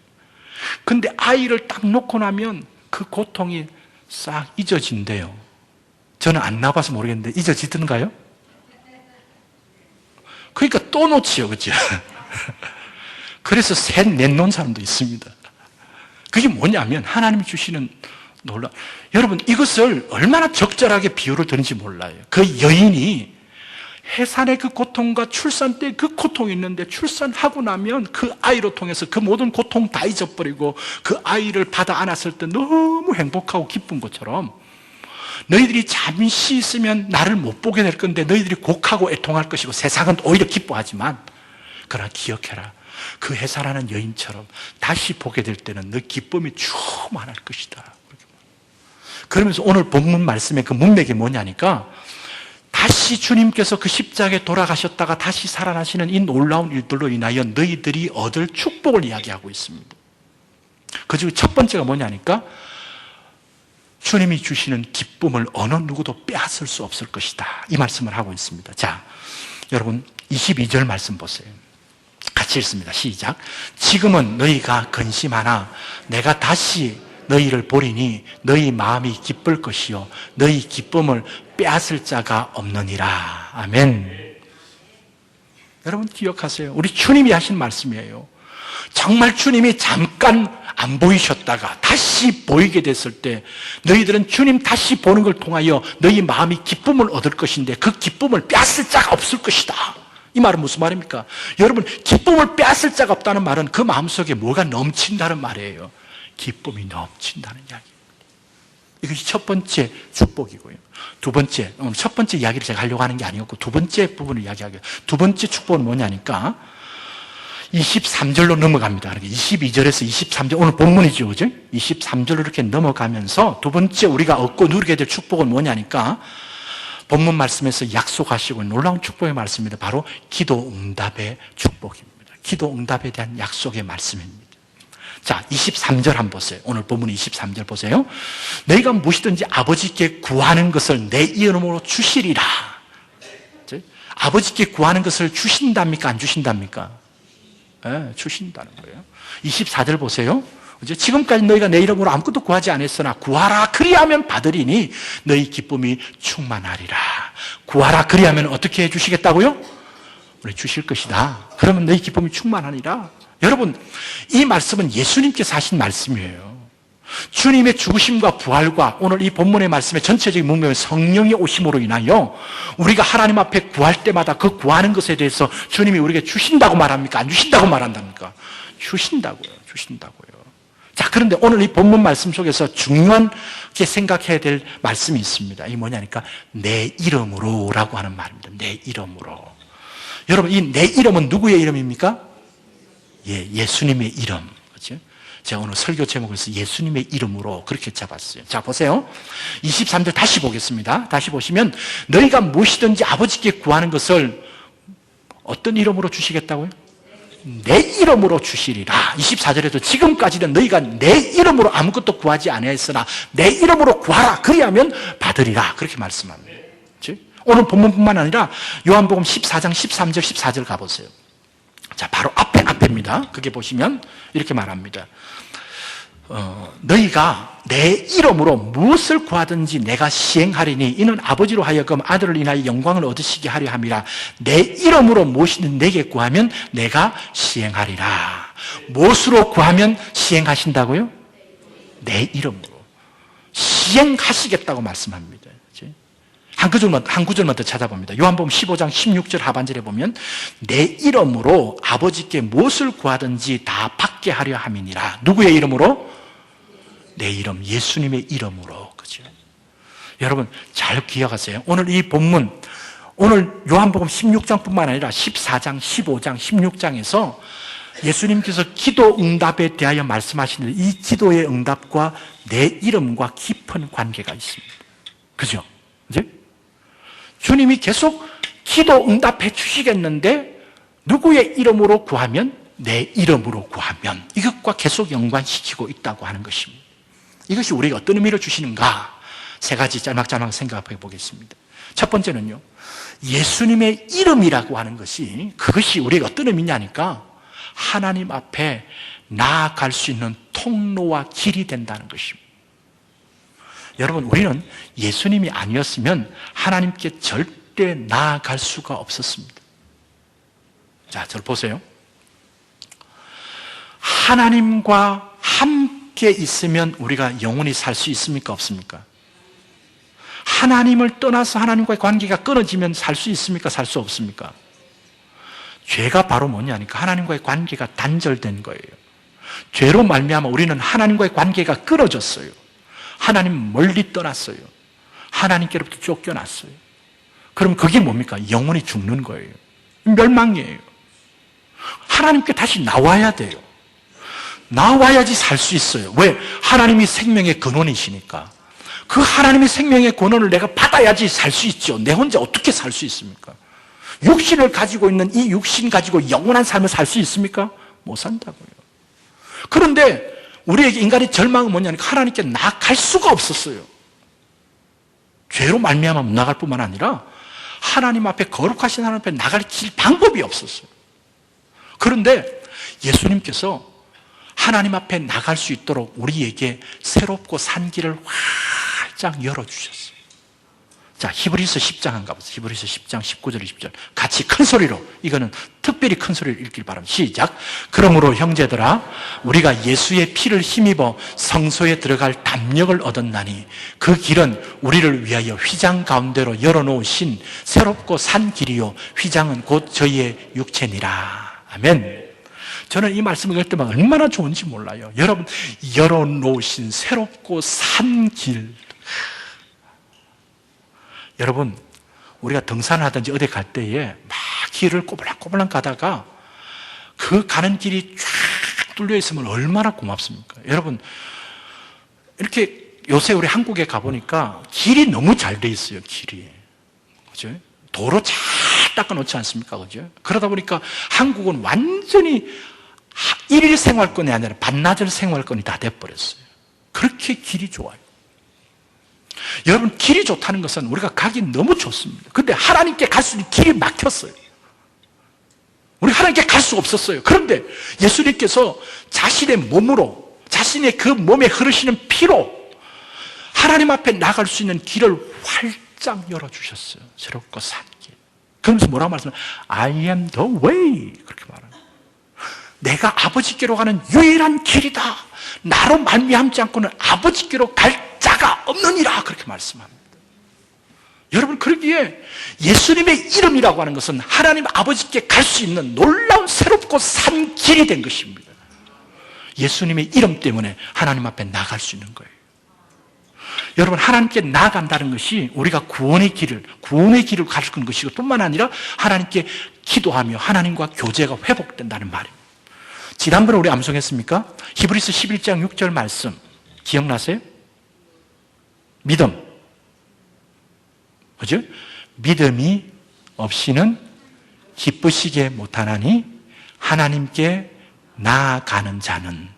근데 아이를 딱 놓고 나면 그 고통이 싹 잊어진대요. 저는 안 나와봐서 모르겠는데 잊어지던가요? 그러니까 또 놓지요. 그렇죠? 그래서 셋 내놓은 사람도 있습니다. 그게 뭐냐면 하나님이 주시는 놀라. 여러분 이것을 얼마나 적절하게 비유를 드는지 몰라요. 그 여인이 해산의 그 고통과 출산 때 그 고통이 있는데 출산하고 나면 그 아이로 통해서 그 모든 고통 다 잊어버리고 그 아이를 받아 안았을 때 너무 행복하고 기쁜 것처럼 너희들이 잠시 있으면 나를 못 보게 될 건데 너희들이 곡하고 애통할 것이고 세상은 오히려 기뻐하지만 그러나 기억해라. 그 해산하는 여인처럼 다시 보게 될 때는 너 기쁨이 충만할 것이다. 그러면서 오늘 본문 말씀의 그 문맥이 뭐냐니까 다시 주님께서 그 십자가에 돌아가셨다가 다시 살아나시는 이 놀라운 일들로 인하여 너희들이 얻을 축복을 이야기하고 있습니다. 그중 첫 번째가 뭐냐니까 주님이 주시는 기쁨을 어느 누구도 빼앗을 수 없을 것이다. 이 말씀을 하고 있습니다. 자, 여러분 22절 말씀 보세요. 같이 읽습니다. 시작. 지금은 너희가 근심하나 내가 다시 너희를 보리니 너희 마음이 기쁠 것이요 너희 기쁨을 빼앗을 자가 없느니라. 아멘. 여러분 기억하세요. 우리 주님이 하신 말씀이에요. 정말 주님이 잠깐 안 보이셨다가 다시 보이게 됐을 때 너희들은 주님 다시 보는 걸 통하여 너희 마음이 기쁨을 얻을 것인데 그 기쁨을 빼앗을 자가 없을 것이다. 이 말은 무슨 말입니까? 여러분, 기쁨을 빼앗을 자가 없다는 말은 그 마음속에 뭐가 넘친다는 말이에요. 기쁨이 넘친다는 이야기입니다. 이것이 첫 번째 축복이고요. 두 번째, 오늘 첫 번째 이야기를 제가 하려고 하는 게 아니었고 두 번째 부분을 이야기하게요. 두 번째 축복은 뭐냐니까 23절로 넘어갑니다. 22절에서 23절, 오늘 본문이죠, 그죠? 23절로 이렇게 넘어가면서 두 번째 우리가 얻고 누리게 될 축복은 뭐냐니까 본문 말씀에서 약속하시고 놀라운 축복의 말씀입니다. 바로 기도 응답의 축복입니다. 기도 응답에 대한 약속의 말씀입니다. 자, 23절 한번 보세요. 오늘 본문 23절 보세요. 너희가 무엇이든지 아버지께 구하는 것을 내 이름으로 주시리라. 아버지께 구하는 것을 주신답니까? 안 주신답니까? 네, 주신다는 거예요. 24절 보세요. 이제 지금까지 너희가 내 이름으로 아무것도 구하지 않았으나 구하라 그리하면 받으리니 너희 기쁨이 충만하리라. 구하라 그리하면 어떻게 해주시겠다고요? 우리 주실 것이다. 그러면 너희 기쁨이 충만하리라. 여러분, 이 말씀은 예수님께서 하신 말씀이에요. 주님의 죽으심과 부활과 오늘 이 본문의 말씀의 전체적인 문맥은 성령의 오심으로 인하여 우리가 하나님 앞에 구할 때마다 그 구하는 것에 대해서 주님이 우리에게 주신다고 말합니까? 안 주신다고 말한답니까? 주신다고요. 주신다고요. 자, 그런데 오늘 이 본문 말씀 속에서 중요하게 생각해야 될 말씀이 있습니다. 이게 뭐냐니까 내 이름으로 라고 하는 말입니다. 내 이름으로. 여러분, 이 내 이름은 누구의 이름입니까? 예수님의 이름. 그렇죠? 제가 오늘 설교 제목에서 예수님의 이름으로 그렇게 잡았어요. 자, 보세요. 23절 다시 보겠습니다. 다시 보시면 너희가 무엇이든지 아버지께 구하는 것을 어떤 이름으로 주시겠다고요? 내 이름으로 주시리라. 24절에도 지금까지는 너희가 내 이름으로 아무것도 구하지 아니하였으나 내 이름으로 구하라. 그리하면 받으리라. 그렇게 말씀합니다. 그렇죠? 오늘 본문뿐만 아니라 요한복음 14장 13절 14절 가보세요. 자, 바로 앞에입니다. 그게 보시면 이렇게 말합니다. 너희가 내 이름으로 무엇을 구하든지 내가 시행하리니 이는 아버지로 하여금 아들을 인하여 영광을 얻으시게 하려 함이라. 내 이름으로 무엇이든 내게 구하면 내가 시행하리라. 무엇으로 구하면 시행하신다고요? 내 이름으로 시행하시겠다고 말씀합니다. 한 구절만 더 찾아봅니다. 요한복음 15장 16절 하반절에 보면 내 이름으로 아버지께 무엇을 구하든지 다 받게 하려 함이니라. 누구의 이름으로? 내 이름, 예수님의 이름으로. 그죠? 여러분 잘 기억하세요. 오늘 이 본문, 오늘 요한복음 16장뿐만 아니라 14장, 15장, 16장에서 예수님께서 기도 응답에 대하여 말씀하시는 이 기도의 응답과 내 이름과 깊은 관계가 있습니다. 그죠? 이제 주님이 계속 기도 응답해 주시겠는데 누구의 이름으로 구하면? 내 이름으로 구하면. 이것과 계속 연관시키고 있다고 하는 것입니다. 이것이 우리에게 어떤 의미를 주시는가? 세 가지 짤막짤막 생각해 보겠습니다. 첫 번째는요, 예수님의 이름이라고 하는 것이 그것이 우리에게 어떤 의미냐니까 하나님 앞에 나아갈 수 있는 통로와 길이 된다는 것입니다. 여러분, 우리는 예수님이 아니었으면 하나님께 절대 나아갈 수가 없었습니다. 자, 저를 보세요. 하나님과 함께 있으면 우리가 영원히 살 수 있습니까? 없습니까? 하나님을 떠나서 하나님과의 관계가 끊어지면 살 수 있습니까? 살 수 없습니까? 죄가 바로 뭐냐니까 하나님과의 관계가 단절된 거예요. 죄로 말미암아 우리는 하나님과의 관계가 끊어졌어요. 하나님 멀리 떠났어요. 하나님께로부터 쫓겨났어요. 그럼 그게 뭡니까? 영원히 죽는 거예요. 멸망이에요. 하나님께 다시 나와야 돼요. 나와야지 살 수 있어요. 왜? 하나님이 생명의 근원이시니까. 그 하나님의 생명의 근원을 내가 받아야지 살 수 있죠. 내 혼자 어떻게 살 수 있습니까? 육신을 가지고 있는 이 육신 가지고 영원한 삶을 살 수 있습니까? 못 산다고요. 그런데 우리에게 인간의 절망은 뭐냐면 하나님께 나아갈 수가 없었어요. 죄로 말미암아 못 나갈 뿐만 아니라 하나님 앞에, 거룩하신 하나님 앞에 나갈 길 방법이 없었어요. 그런데 예수님께서 하나님 앞에 나갈 수 있도록 우리에게 새롭고 산 길을 활짝 열어주셨어요. 자, 히브리서 10장 한번 가보세요. 히브리서 10장 19절 20절 같이 큰 소리로, 이거는 특별히 큰 소리로 읽길 바랍니다. 시작. 그러므로 형제들아, 우리가 예수의 피를 힘입어 성소에 들어갈 담력을 얻었나니 그 길은 우리를 위하여 휘장 가운데로 열어놓으신 새롭고 산 길이요 휘장은 곧 저희의 육체니라. 아멘. 저는 이 말씀을 읽을 때만 얼마나 좋은지 몰라요. 여러분, 열어놓으신 새롭고 산 길. 여러분, 우리가 등산하든지 어디 갈 때에 막 길을 꼬불랑꼬불랑 가다가 그 가는 길이 쫙 뚫려 있으면 얼마나 고맙습니까? 여러분, 이렇게 요새 우리 한국에 가보니까 길이 너무 잘 돼 있어요, 길이. 그죠? 도로 잘 닦아놓지 않습니까? 그죠? 그러다 보니까 한국은 완전히 일일 생활권이 아니라 반나절 생활권이 다 돼버렸어요. 그렇게 길이 좋아요. 여러분, 길이 좋다는 것은 우리가 가기 너무 좋습니다. 근데 하나님께 갈 수 있는 길이 막혔어요. 우리 하나님께 갈 수 없었어요. 그런데 예수님께서 자신의 몸으로, 자신의 그 몸에 흐르시는 피로 하나님 앞에 나갈 수 있는 길을 활짝 열어주셨어요. 새롭고 산 길. 그러면서 뭐라고 말씀하세요? I am the way. 그렇게 말합니다. 내가 아버지께로 가는 유일한 길이다. 나로 말미암지 않고는 아버지께로 갈 자가 없느니라. 그렇게 말씀합니다. 여러분, 그러기에 예수님의 이름이라고 하는 것은 하나님 아버지께 갈 수 있는 놀라운 새롭고 산 길이 된 것입니다. 예수님의 이름 때문에 하나님 앞에 나갈 수 있는 거예요. 여러분, 하나님께 나아간다는 것이 우리가 구원의 길을 가르치는 것이고 뿐만 아니라 하나님께 기도하며 하나님과 교제가 회복된다는 말입니다. 지난번에 우리 암송했습니까? 히브리서 11장 6절 말씀 기억나세요? 믿음. 그죠? 믿음이 없이는 기쁘시게 못하나니 하나님께 나아가는 자는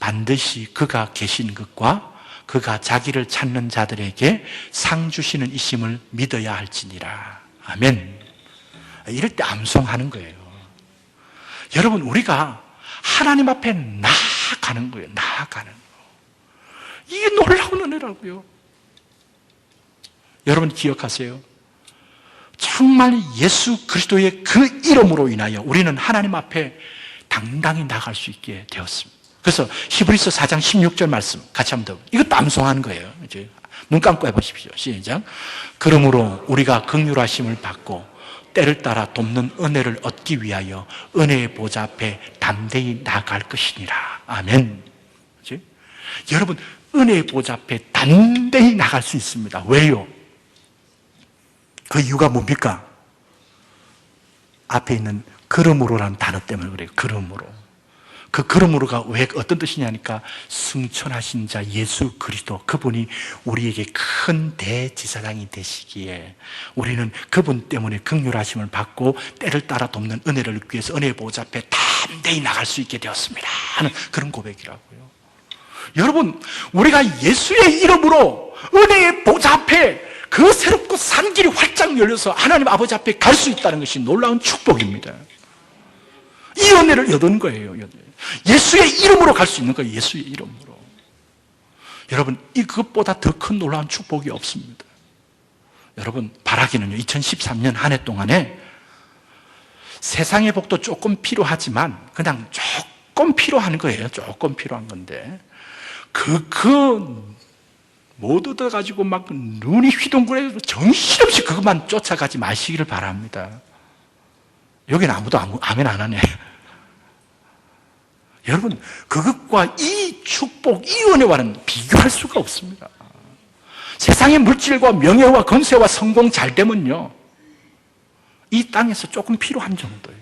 반드시 그가 계신 것과 그가 자기를 찾는 자들에게 상 주시는 이심을 믿어야 할지니라. 아멘. 이럴 때 암송하는 거예요. 여러분, 우리가 하나님 앞에 나아가는 거예요. 나아가는 거. 이게 놀라운 은혜라고요. 여러분, 기억하세요. 정말 예수 그리스도의 그 이름으로 인하여 우리는 하나님 앞에 당당히 나갈 수 있게 되었습니다. 그래서 히브리서 4장 16절 말씀 같이 한번 더. 이것도 암송하는 거예요. 이제 눈 감고 해보십시오. 시작. 그러므로 우리가 긍휼하심을 받고 때를 따라 돕는 은혜를 얻기 위하여 은혜의 보좌 앞에 담대히 나갈 것이니라. 아멘. 그치? 여러분, 은혜의 보좌 앞에 담대히 나갈 수 있습니다. 왜요? 그 이유가 뭡니까? 앞에 있는 그러므로라는 단어 때문에 그래요. 그러므로. 그 그러므로가 왜 어떤 뜻이냐니까 승천하신 자 예수 그리스도, 그분이 우리에게 큰 대지사장이 되시기에 우리는 그분 때문에 긍휼하심을 받고 때를 따라 돕는 은혜를 얻기 위해서 은혜의 보좌 앞에 담대히 나갈 수 있게 되었습니다 하는 그런 고백이라고요. 여러분, 우리가 예수의 이름으로 은혜의 보좌 앞에 그 새롭고 산 길이 활짝 열려서 하나님 아버지 앞에 갈 수 있다는 것이 놀라운 축복입니다. 이 은혜를 얻은 거예요. 예수의 이름으로 갈 수 있는 거예요. 예수의 이름으로. 여러분, 그것보다 더 큰 놀라운 축복이 없습니다. 여러분, 바라기는요, 2013년 한 해 동안에 세상의 복도 조금 필요하지만 그냥 조금 필요한 거예요. 조금 필요한 건데 못 얻어가지고 막 눈이 휘둥그레 정신없이 그것만 쫓아가지 마시기를 바랍니다. 여기는 아무도 아멘 안 하네. 여러분, 그것과 이 축복, 이 은혜와는 비교할 수가 없습니다. 세상의 물질과 명예와 건세와 성공 잘 되면요, 이 땅에서 조금 필요한 정도예요.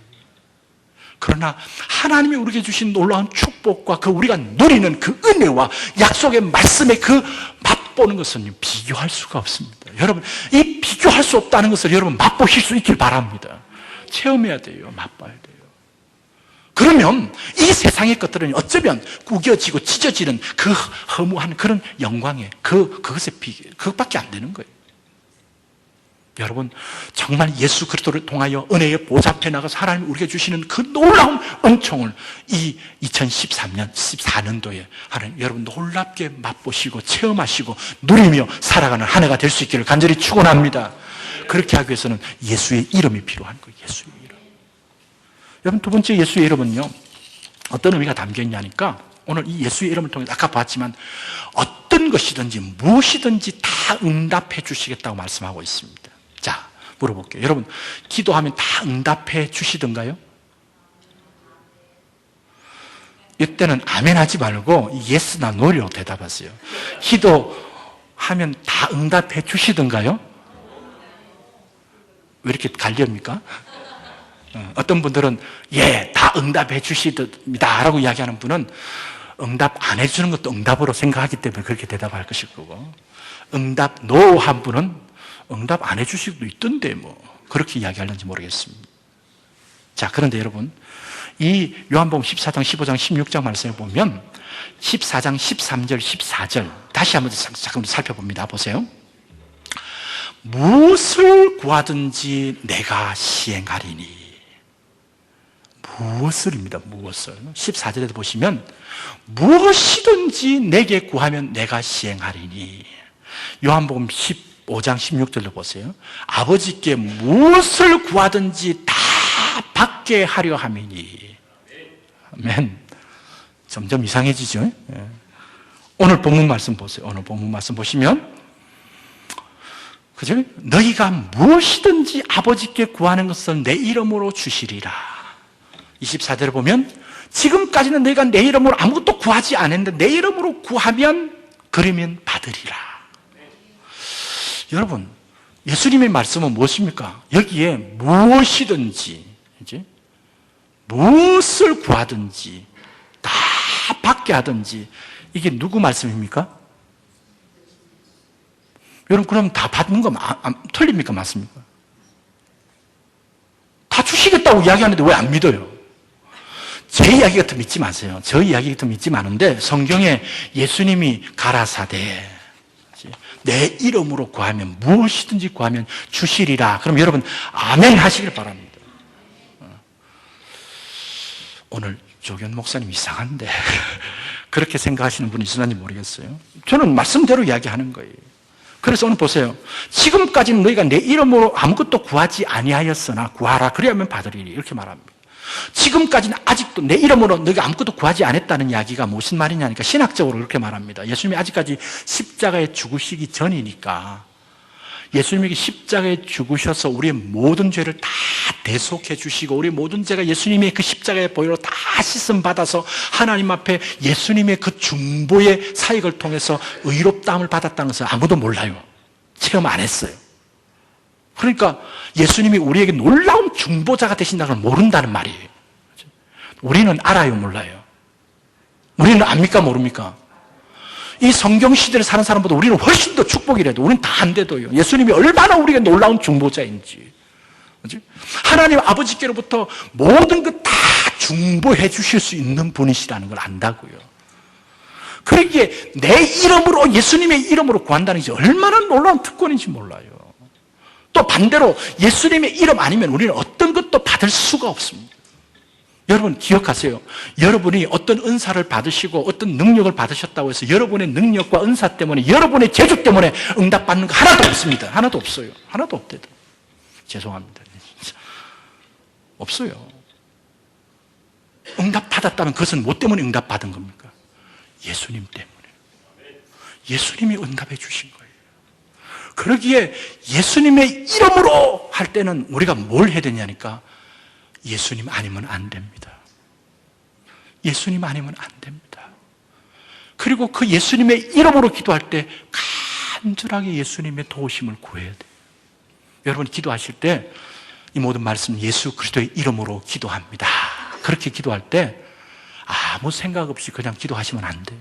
그러나 하나님이 우리에게 주신 놀라운 축복과 그 우리가 누리는 그 은혜와 약속의 말씀의 그 맛보는 것은 비교할 수가 없습니다. 여러분, 이 비교할 수 없다는 것을 여러분 맛보실 수 있길 바랍니다. 체험해야 돼요. 맛봐야 돼요. 그러면 이 세상의 것들은 어쩌면 구겨지고 찢어지는 그 허무한 그런 영광에 그것에 그것밖에 안 되는 거예요. 여러분, 정말 예수 그리스도를 통하여 은혜의 보좌 앞에 나가서 하나님 우리에게 주시는 그 놀라운 은총을 이 2013년, 14년도에 하나님 여러분 놀랍게 맛보시고 체험하시고 누리며 살아가는 한 해가 될 수 있기를 간절히 축원합니다. 그렇게 하기 위해서는 예수의 이름이 필요한 거예요. 예수의 이름. 여러분, 두 번째 예수의 이름은요, 어떤 의미가 담겨 있냐니까, 오늘 이 예수의 이름을 통해서 아까 봤지만 어떤 것이든지 무엇이든지 다 응답해 주시겠다고 말씀하고 있습니다. 자, 물어볼게요. 여러분, 기도하면 다 응답해 주시던가요? 이때는 아멘 하지 말고 예스나 노로 대답하세요. 기도하면 다 응답해 주시던가요? 왜 이렇게 갈립니까? 어떤 분들은 예, 다 응답해 주시답니다 라고 이야기하는 분은 응답 안 해주는 것도 응답으로 생각하기 때문에 그렇게 대답할 것일 거고, 응답 노 한 분은 응답 안 해주실 수도 있던데 뭐 그렇게 이야기하는지 모르겠습니다. 자, 그런데 여러분, 이 요한복음 14장, 15장, 16장 말씀을 보면 14장 13절, 14절 다시 한번 잠깐 살펴봅니다. 보세요. 무엇을 구하든지 내가 시행하리니. 무엇을입니다. 무엇을. 14절에도 보시면 무엇이든지 내게 구하면 내가 시행하리니. 요한복음 15장 16절도 보세요. 아버지께 무엇을 구하든지 다 받게 하려 함이니. 아멘. 점점 이상해지죠. 오늘 본문 말씀 보세요. 오늘 본문 말씀 보시면, 그죠? 너희가 무엇이든지 아버지께 구하는 것을 내 이름으로 주시리라. 24절을 보면 지금까지는 너희가 내 이름으로 아무것도 구하지 않았는데 내 이름으로 구하면 그러면 받으리라. 여러분, 예수님의 말씀은 무엇입니까? 여기에 무엇이든지, 이제 무엇을 구하든지 다 받게 하든지, 이게 누구 말씀입니까? 여러분, 그럼 다 받는 거 틀립니까? 맞습니까? 다 주시겠다고 이야기하는데 왜 안 믿어요? 제 이야기 같으면 믿지 마세요. 저 이야기 같으면 믿지 마는데, 성경에 예수님이 가라사대 내 이름으로 구하면 무엇이든지 구하면 주시리라. 그럼 여러분 아멘 하시길 바랍니다. 오늘 조견 목사님 이상한데 그렇게 생각하시는 분이 있었는지 모르겠어요. 저는 말씀대로 이야기하는 거예요. 그래서 오늘 보세요. 지금까지는 너희가 내 이름으로 아무것도 구하지 아니하였으나 구하라 그리하면 받으리니, 이렇게 말합니다. 지금까지는 아직도 내 이름으로 너희가 아무것도 구하지 않았다는 이야기가 무슨 말이냐니까 신학적으로 그렇게 말합니다. 예수님이 아직까지 십자가에 죽으시기 전이니까, 예수님이 십자가에 죽으셔서 우리의 모든 죄를 다 대속해 주시고 우리의 모든 죄가 예수님의 그 십자가의 보혈로 다 씻음 받아서 하나님 앞에 예수님의 그 중보의 사역을 통해서 의롭다함을 받았다는 것을 아무도 몰라요. 체험 안 했어요. 그러니까 예수님이 우리에게 놀라운 중보자가 되신다는 걸 모른다는 말이에요. 우리는 알아요, 몰라요? 우리는 압니까, 모릅니까? 이 성경 시대를 사는 사람보다 우리는 훨씬 더 축복이라도 우리는 다 안 돼도요. 예수님이 얼마나 우리에게 놀라운 중보자인지, 하나님 아버지께로부터 모든 것 다 중보해 주실 수 있는 분이시라는 걸 안다고요. 그러기에 내 이름으로, 예수님의 이름으로 구한다는 것이 얼마나 놀라운 특권인지 몰라요. 또 반대로 예수님의 이름 아니면 우리는 어떤 것도 받을 수가 없습니다. 여러분 기억하세요. 여러분이 어떤 은사를 받으시고 어떤 능력을 받으셨다고 해서 여러분의 능력과 은사 때문에, 여러분의 재주 때문에 응답받는 거 하나도 없습니다. 하나도 없어요. 하나도 없대요. 죄송합니다. 없어요. 응답받았다면 그것은 뭐 때문에 응답받은 겁니까? 예수님 때문에. 예수님이 응답해 주신 거예요. 그러기에 예수님의 이름으로 할 때는 우리가 뭘 해야 되냐니까, 예수님 아니면 안 됩니다. 예수님 아니면 안 됩니다. 그리고 그 예수님의 이름으로 기도할 때 간절하게 예수님의 도우심을 구해야 돼요. 여러분 기도하실 때 이 모든 말씀 예수 그리스도의 이름으로 기도합니다. 그렇게 기도할 때 아무 생각 없이 그냥 기도하시면 안 돼요.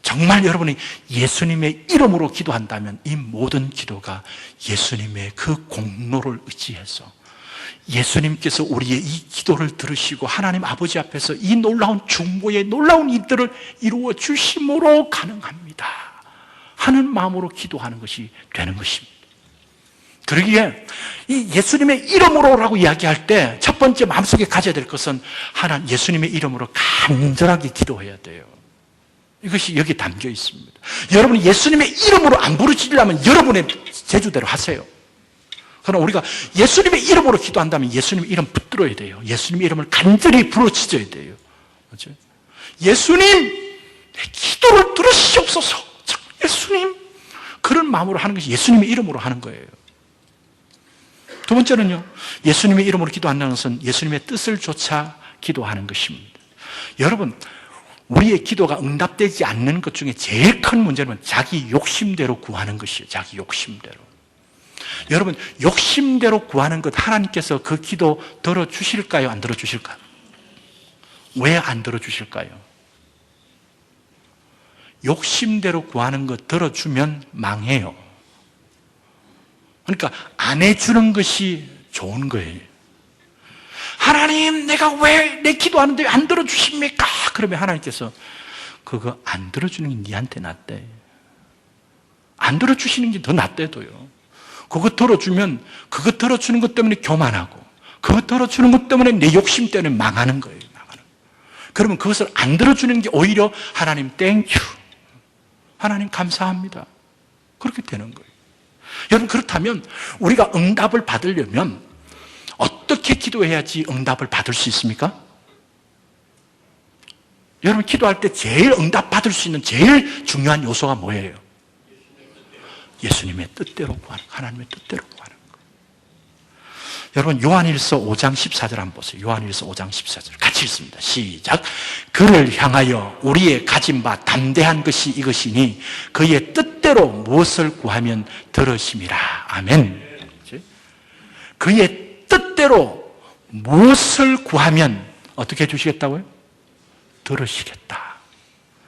정말 여러분이 예수님의 이름으로 기도한다면 이 모든 기도가 예수님의 그 공로를 의지해서 예수님께서 우리의 이 기도를 들으시고 하나님 아버지 앞에서 이 놀라운 중보의 놀라운 일들을 이루어 주심으로 가능합니다 하는 마음으로 기도하는 것이 되는 것입니다. 그러기에 이 예수님의 이름으로라고 이야기할 때 첫 번째 마음속에 가져야 될 것은 하나님 예수님의 이름으로 간절하게 기도해야 돼요. 이것이 여기 담겨 있습니다. 여러분이 예수님의 이름으로 안 부르짖으려면 여러분의 제주대로 하세요. 그러나 우리가 예수님의 이름으로 기도한다면 예수님의 이름 붙들어야 돼요. 예수님의 이름을 간절히 부르짖어야 돼요. 그렇죠? 예수님, 내 기도를 들으시옵소서. 예수님, 그런 마음으로 하는 것이 예수님의 이름으로 하는 거예요. 두 번째는요, 예수님의 이름으로 기도한다는 것은 예수님의 뜻을 좇아 기도하는 것입니다. 여러분, 우리의 기도가 응답되지 않는 것 중에 제일 큰 문제는 자기 욕심대로 구하는 것이에요. 자기 욕심대로. 여러분, 욕심대로 구하는 것 하나님께서 그 기도 들어주실까요? 안 들어주실까요? 왜 안 들어주실까요? 욕심대로 구하는 것 들어주면 망해요. 그러니까 안 해주는 것이 좋은 거예요. 하나님, 내가 왜 내 기도하는데 안 들어주십니까? 그러면 하나님께서 그거 안 들어주는 게 니한테 낫대. 안 들어주시는 게 더 낫대도요. 그거 들어주면 그거 들어주는 것 때문에 교만하고 그거 들어주는 것 때문에 내 욕심 때문에 망하는 거예요. 그러면 그것을 안 들어주는 게 오히려 하나님 땡큐, 하나님 감사합니다, 그렇게 되는 거예요. 여러분, 그렇다면 우리가 응답을 받으려면 어떻게 기도해야지 응답을 받을 수 있습니까? 여러분, 기도할 때 제일 응답 받을 수 있는 제일 중요한 요소가 뭐예요? 예수님의 뜻대로 구하는 거, 하나님의 뜻대로 구하는 거. 여러분, 요한일서 5장 14절 한번 보세요. 요한일서 5장 14절 같이 읽습니다. 시작. 그를 향하여 우리의 가진 바 담대한 것이 이것이니 그의 뜻대로 무엇을 구하면 들으심이라. 아멘. 그의 뜻대로 무엇을 구하면 어떻게 해주시겠다고요? 들으시겠다.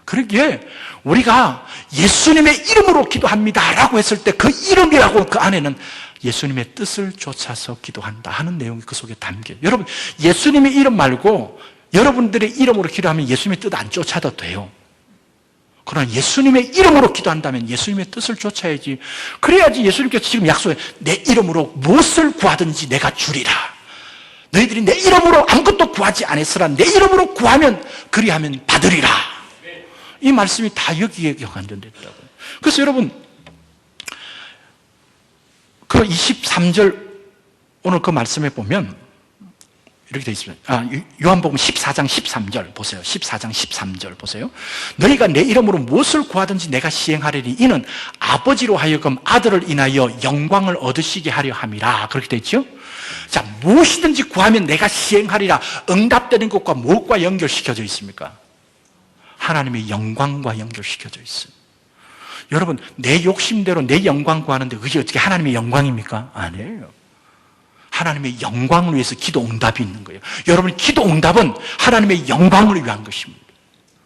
그러기에 우리가 예수님의 이름으로 기도합니다라고 했을 때 그 이름이라고 그 안에는 예수님의 뜻을 좇아서 기도한다 하는 내용이 그 속에 담겨요. 여러분, 예수님의 이름 말고 여러분들의 이름으로 기도하면 예수님의 뜻 안 쫓아도 돼요. 그러나 예수님의 이름으로 기도한다면 예수님의 뜻을 쫓아야지. 그래야지 예수님께서 지금 약속해, 내 이름으로 무엇을 구하든지 내가 주리라. 너희들이 내 이름으로 아무것도 구하지 않았으라. 내 이름으로 구하면 그리하면 받으리라. 이 말씀이 다 여기에 관련됐다고요. 그래서 여러분, 그 23절 오늘 그 말씀에 보면 이렇게 되어 있습니다. 요한복음 14장 13절 보세요. 14장 13절 보세요. 너희가 내 이름으로 무엇을 구하든지 내가 시행하리니 이는 아버지로 하여금 아들을 인하여 영광을 얻으시게 하려 함이라. 그렇게 되어 있죠. 자, 무엇이든지 구하면 내가 시행하리라. 응답되는 것과 무엇과 연결시켜져 있습니까? 하나님의 영광과 연결시켜져 있어요. 여러분, 내 욕심대로 내 영광 구하는데 그게 어떻게 하나님의 영광입니까? 아니에요. 하나님의 영광을 위해서 기도 응답이 있는 거예요. 여러분, 기도 응답은 하나님의 영광을 위한 것입니다.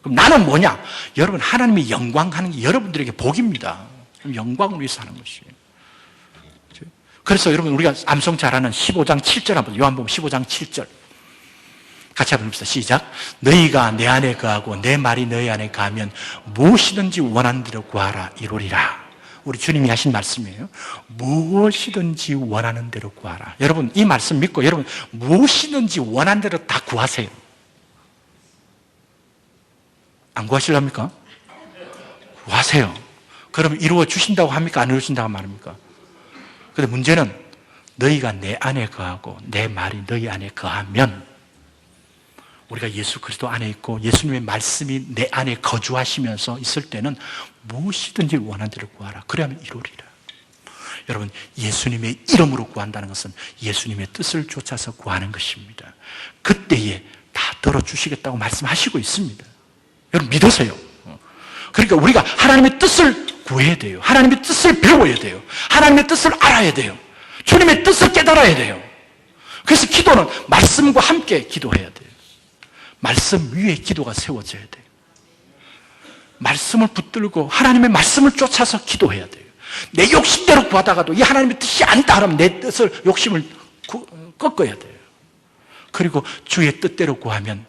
그럼 나는 뭐냐? 여러분, 하나님의 영광 하는 게 여러분들에게 복입니다. 영광을 위해서 하는 것이에요. 그래서 여러분, 우리가 암송 잘하는 15장 7절 한번, 요한복음 15장 7절 같이 한번 봅시다. 시작. 너희가 내 안에 거하고 내 말이 너희 안에 거하면 무엇이든지 원하는 대로 구하라 이루리라. 우리 주님이 하신 말씀이에요. 무엇이든지 원하는 대로 구하라. 여러분, 이 말씀 믿고 여러분 무엇이든지 원하는 대로 다 구하세요. 안 구하실랍니까? 구하세요. 그러면 이루어 주신다고 합니까? 안 이루어 주신다고 말합니까? 그런데 문제는 너희가 내 안에 거하고 내 말이 너희 안에 거하면, 우리가 예수 그리스도 안에 있고 예수님의 말씀이 내 안에 거주하시면서 있을 때는 무엇이든지 원하는 대로 구하라. 그래야만 이루리라. 여러분, 예수님의 이름으로 구한다는 것은 예수님의 뜻을 쫓아서 구하는 것입니다. 그때에 다 들어주시겠다고 말씀하시고 있습니다. 여러분, 믿으세요. 그러니까 우리가 하나님의 뜻을 구해야 돼요. 하나님의 뜻을 배워야 돼요. 하나님의 뜻을 알아야 돼요. 주님의 뜻을 깨달아야 돼요. 그래서 기도는 말씀과 함께 기도해야 돼요. 말씀 위에 기도가 세워져야 돼요. 말씀을 붙들고 하나님의 말씀을 쫓아서 기도해야 돼요. 내 욕심대로 구하다가도 이 하나님의 뜻이 아니다 하면 내 뜻을, 욕심을 꺾어야 돼요. 그리고 주의 뜻대로 구하면,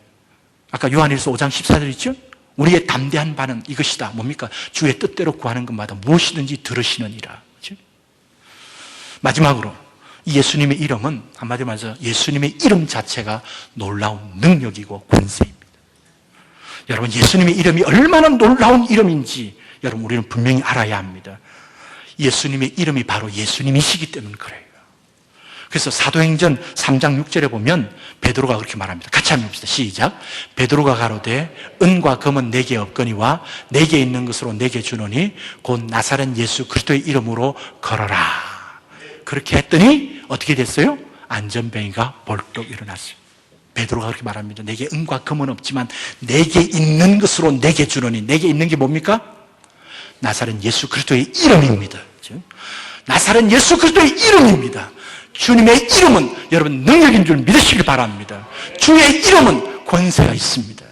아까 요한일서 5장 14절 있죠? 우리의 담대한 바는 이것이다. 뭡니까? 주의 뜻대로 구하는 것마다 무엇이든지 들으시느니라. 그렇죠? 마지막으로 이 예수님의 이름은 한마디로 말해서 예수님의 이름 자체가 놀라운 능력이고 권세입니다. 여러분, 예수님의 이름이 얼마나 놀라운 이름인지 여러분 우리는 분명히 알아야 합니다. 예수님의 이름이 바로 예수님이시기 때문에 그래요. 그래서 사도행전 3장 6절에 보면 베드로가 그렇게 말합니다. 같이 한번 봅시다. 시작. 베드로가 가로되 은과 금은 내게 없거니와 내게 있는 것으로 내게 주노니 곧 나사렛 예수 그리스도의 이름으로 걸어라. 그렇게 했더니 어떻게 됐어요? 안전뱅이가 벌떡 일어났어요. 베드로가 그렇게 말합니다. 내게 은과 금은 없지만 내게 있는 것으로 내게 주노니, 내게 있는 게 뭡니까? 나사렛 예수 그리스도의 이름입니다. 나사렛 예수 그리스도의 이름입니다. 주님의 이름은 여러분 능력인 줄 믿으시길 바랍니다. 주의 이름은 권세가 있습니다.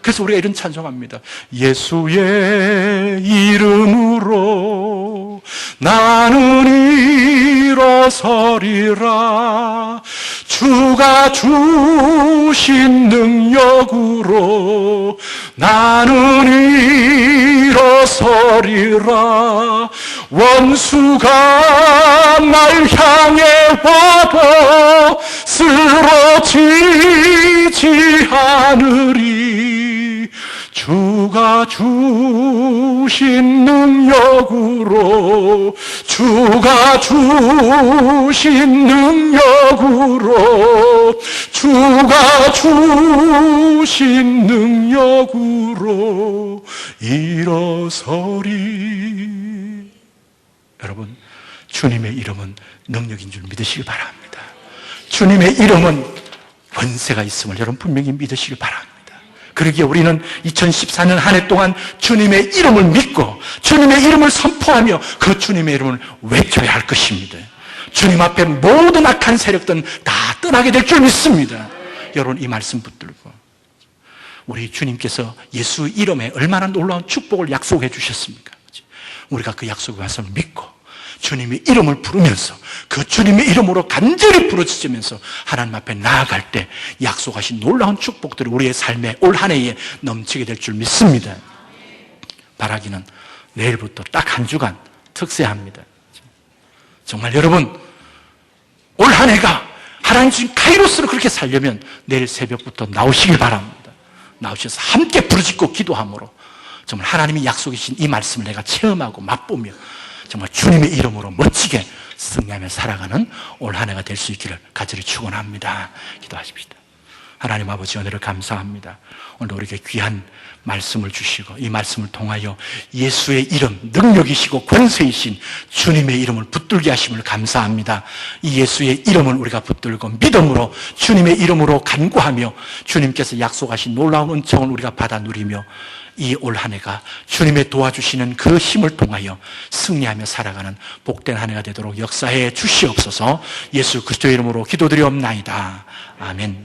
그래서 우리가 이런 찬송합니다. 예수의 이름으로 나는 일어서리라. 주가 주신 능력으로 나는 일어서리라. 원수가 날 향해 와도 쓰러지지 않으리. 주가 주신 능력으로, 주가 주신 능력으로, 주가 주신 능력으로 일어서리. 여러분, 주님의 이름은 능력인 줄 믿으시기 바랍니다. 주님의 이름은 권세가 있음을 여러분 분명히 믿으시기 바랍니다. 그러기에 우리는 2014년 한 해 동안 주님의 이름을 믿고 주님의 이름을 선포하며 그 주님의 이름을 외쳐야 할 것입니다. 주님 앞에 모든 악한 세력들은 다 떠나게 될 줄 믿습니다. 여러분, 이 말씀 붙들고 우리 주님께서 예수 이름에 얼마나 놀라운 축복을 약속해 주셨습니까? 우리가 그 약속의 말씀을 믿고 주님의 이름을 부르면서 그 주님의 이름으로 간절히 부르짖으면서 하나님 앞에 나아갈 때 약속하신 놀라운 축복들이 우리의 삶에 올 한 해에 넘치게 될 줄 믿습니다. 바라기는 내일부터 딱 한 주간 특세합니다. 정말 여러분, 올 한 해가 하나님 주신 카이로스로 그렇게 살려면 내일 새벽부터 나오시길 바랍니다. 나오셔서 함께 부르짖고 기도함으로 정말 하나님이 약속해 주신 이 말씀을 내가 체험하고 맛보며 정말 주님의 이름으로 멋지게 승리하며 살아가는 올 한 해가 될 수 있기를 간절히 축원합니다. 기도하십시다. 하나님 아버지, 은혜를 감사합니다. 오늘 우리에게 귀한 말씀을 주시고 이 말씀을 통하여 예수의 이름, 능력이시고 권세이신 주님의 이름을 붙들게 하심을 감사합니다. 이 예수의 이름을 우리가 붙들고 믿음으로 주님의 이름으로 간구하며 주님께서 약속하신 놀라운 은총을 우리가 받아 누리며 이 올 한 해가 주님의 도와주시는 그 힘을 통하여 승리하며 살아가는 복된 한 해가 되도록 역사해 주시옵소서. 예수 그리스도의 이름으로 기도드리옵나이다. 아멘.